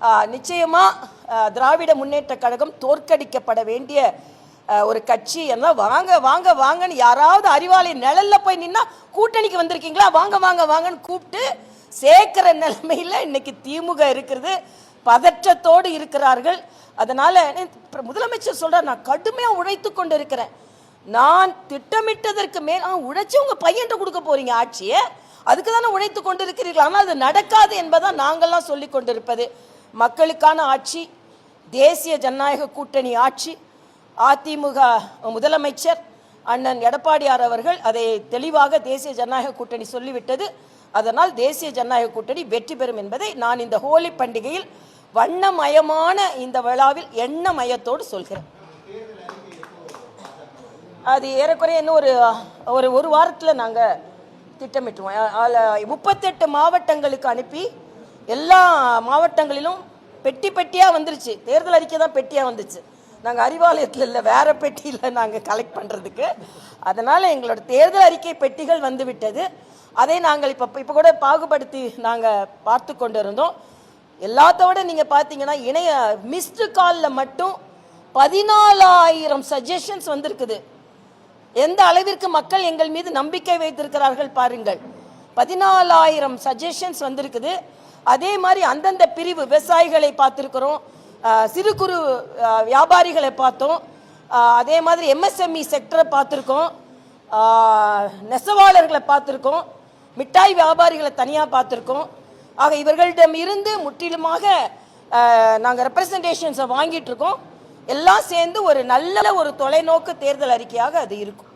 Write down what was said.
நிச்சயமா திராவிட முன்னேற்ற கழகம் தோற்கடிக்கப்பட வேண்டிய ஒரு கட்சி. எல்லாம் வாங்க வாங்க வாங்கன்னு யாராவது அறிவாளி நிழல்ல போய் நின்னா கூட்டணிக்கு வந்திருக்கீங்களா, வாங்க வாங்க வாங்கன்னு கூப்பிட்டு சேர்க்கிற நிலைமையில் இன்னைக்கு திமுக இருக்கிறது. பதற்றத்தோடு இருக்கிறார்கள். அதனால முதலமைச்சர் சொல்றார், நான் கடுமையாக உழைத்து கொண்டு இருக்கிறேன். நான் திட்டமிட்டதற்கு மேல் உழைச்சி உங்க பையன் கொடுக்க போறீங்க ஆட்சியை, அதுக்கு தானே உழைத்து கொண்டு இருக்கிறீர்கள். ஆனால் அது நடக்காது என்பதான் நாங்கள்லாம் சொல்லி கொண்டிருப்பது. மக்களுக்கான ஆட்சி, தேசிய ஜனநாயக கூட்டணி ஆட்சி. அதிமுக முதலமைச்சர் அண்ணன் எடப்பாடியார் அவர்கள் அதை தெளிவாக தேசிய ஜனநாயக கூட்டணி சொல்லிவிட்டது. அதனால் தேசிய ஜனநாயக கூட்டணி வெற்றி பெறும் என்பதை நான் இந்த ஹோலி பண்டிகையில் வண்ணமயமான இந்த விழாவில் எண்ணமயத்தோடு சொல்கிறேன். அது ஏறக்குறைய இன்னும் ஒரு வாரத்தில் நாங்கள் திட்டமிட்டுவோம். 38 மாவட்டங்களுக்கு அனுப்பி எல்லா மாவட்டங்களிலும் பெட்டி பெட்டியாக வந்துருச்சு. தேர்தல் அறிக்கை தான் பெட்டியாக வந்துச்சு. நாங்கள் அறிவாலயத்தில் இல்லை, வேற பெட்டியில் நாங்கள் கலெக்ட் பண்ணுறதுக்கு. அதனால் எங்களோட தேர்தல் அறிக்கை பெட்டிகள் வந்துவிட்டது. அதை நாங்கள் இப்போ கூட பாகுபடுத்தி நாங்கள் பார்த்து கொண்டு இருந்தோம். எல்லாத்தோட நீங்கள் பார்த்தீங்கன்னா இணைய மிஸ்டு காலில் மட்டும் 14,000 சஜஷன்ஸ் வந்திருக்குது. எந்த அளவிற்கு மக்கள் எங்கள் மீது நம்பிக்கை வைத்திருக்கிறார்கள் பாருங்கள். 14,000 சஜஷன்ஸ் வந்திருக்குது. அதே மாதிரி அந்தந்த பிரிவு விவசாயிகளை பார்த்துருக்கிறோம், சிறு குறு வியாபாரிகளை பார்த்தோம், அதே மாதிரி எம்எஸ்எம்இ செக்டரை பார்த்துருக்கோம், நெசவாளர்களை பார்த்துருக்கோம், மிட்டாய் வியாபாரிகளை தனியாக பார்த்துருக்கோம். ஆக இவர்களிடம் இருந்து முற்றிலுமாக நாங்கள் ரெப்ரசன்டேஷன்ஸை வாங்கிட்டு இருக்கோம். எல்லாம் சேர்ந்து ஒரு நல்ல ஒரு தொலைநோக்கு தேர்தல் அறிக்கையாக அது இருக்கும்.